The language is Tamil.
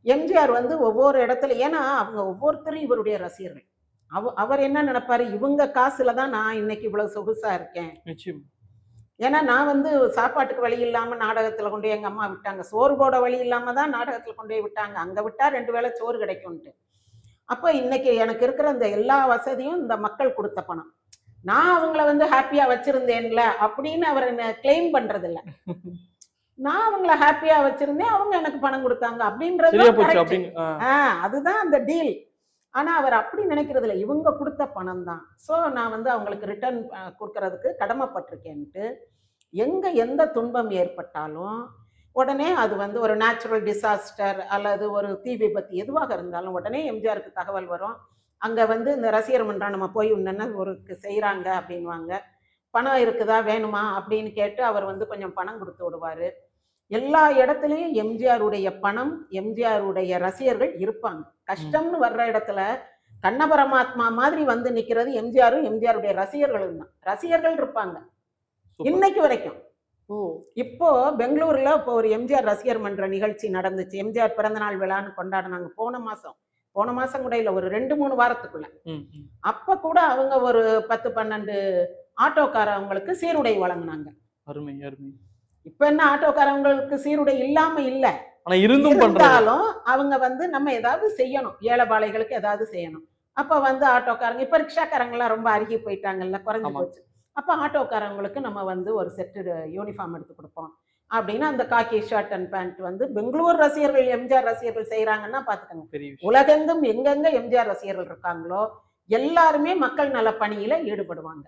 எம்ஜிஆர் வந்து ஒவ்வொரு இடத்துல, ஏன்னா அவங்க ஒவ்வொருத்தரும் இவருடைய ரசிகர்கள். அவர் என்ன நினைப்பாரு, இவங்க காசுல தான் நான் இன்னைக்கு இவ்வளவு சொகுசா இருக்கேன். ஏன்னா நான் வந்து சாப்பாட்டுக்கு வழி இல்லாம நாடகத்துல கொண்டு எங்க அம்மா விட்டாங்க, சோறு போட வழி இல்லாம தான் நாடகத்துல கொண்டு போய் விட்டாங்க. அங்க விட்டா 2 வேளை சோறு கிடைக்கும்ட்டு. அப்ப இன்னைக்கு எனக்கு இருக்கிற இந்த எல்லா வசதியும் இந்த மக்கள் கொடுத்த பணம். நான் அவங்கள வந்து ஹாப்பியா வச்சிருந்தேன்ல அப்படின்னு அவர் என்ன கிளைம் பண்றது இல்ல. நான் அவங்கள ஹாப்பியா வச்சிருந்தேன், அவங்க எனக்கு பணம் கொடுத்தாங்க அப்படின்றது. அதுதான் அந்த டீல். ஆனா அவர் அப்படி நினைக்கிறது இல்லை, இவங்க கொடுத்த பணம் தான். ஸோ நான் வந்து அவங்களுக்கு ரிட்டர்ன் கொடுக்கறதுக்கு கடமைப்பட்டிருக்கேன்ட்டு, எங்க எந்த துன்பம் ஏற்பட்டாலும் உடனே அது வந்து ஒரு நேச்சுரல் டிசாஸ்டர் அல்லது ஒரு தீ விபத்து எதுவாக இருந்தாலும் உடனே எம்ஜிஆருக்கு தகவல் வரும். அங்க வந்து இந்த ரசிகர் மன்றம் நம்ம போய் இன்னும் ஒரு செய்யறாங்க அப்படின்வாங்க. பணம் இருக்குதா வேணுமா அப்படின்னு கேட்டு அவர் வந்து கொஞ்சம் பணம் கொடுத்து விடுவாரு. எல்லா இடத்துலயும் எம்ஜிஆருடைய பணம், எம்ஜிஆருடைய ரசிகர்கள் இருப்பாங்க. கஷ்டம்னு வர்ற இடத்துல கண்ணபரமாத்மா மாதிரி வந்து நிக்கிறது எம்ஜிஆரும் எம்ஜிஆருடைய ரசிகர்களும் தான். ரசிகர்கள் இருப்பாங்க இன்னைக்கு வரைக்கும். இப்போ பெங்களூர்ல இப்போ ஒரு எம்ஜிஆர் ரசிகர் மன்ற நிகழ்ச்சி நடந்துச்சு. எம்ஜிஆர் பிறந்தநாள் விழான்னு கொண்டாடினாங்க போன மாசம் கூட இல்ல, ஒரு 2-3 வாரத்துக்குள்ள. அப்ப கூட அவங்க ஒரு 10-12 ஆட்டோக்காரவங்களுக்கு சீருடை வழங்கினாங்க. அருமை அருமை. இப்ப என்ன ஆட்டோக்காரவங்களுக்கு சீருடை இல்லாம இல்ல, இருந்தாலும் அவங்க வந்து நம்ம ஏதாவது செய்யணும், ஏழைபாளைகளுக்கு ஏதாவது செய்யணும். அப்ப வந்து ஆட்டோக்காரங்க, இப்ப ரிக்ஷாக்காரங்க எல்லாம் ரொம்ப அருகி போயிட்டாங்கல்ல, குறைஞ்சு போச்சு. அப்ப ஆட்டோக்காரங்களுக்கு நம்ம வந்து ஒரு செட்டு யூனிஃபார்ம் எடுத்து கொடுப்போம் அப்படின்னு அந்த காக்கி ஷர்ட் அண்ட் பேண்ட் வந்து பெங்களூர் ரசிகர்கள் எம்ஜிஆர் ரசிகர்கள் செய்யறாங்கன்னா பாத்துக்கோங்க. உலகெங்கும் எங்கெங்க எம்ஜிஆர் ரசிகர்கள் இருக்காங்களோ எல்லாருமே மக்கள் நல பணியில ஈடுபடுவாங்க.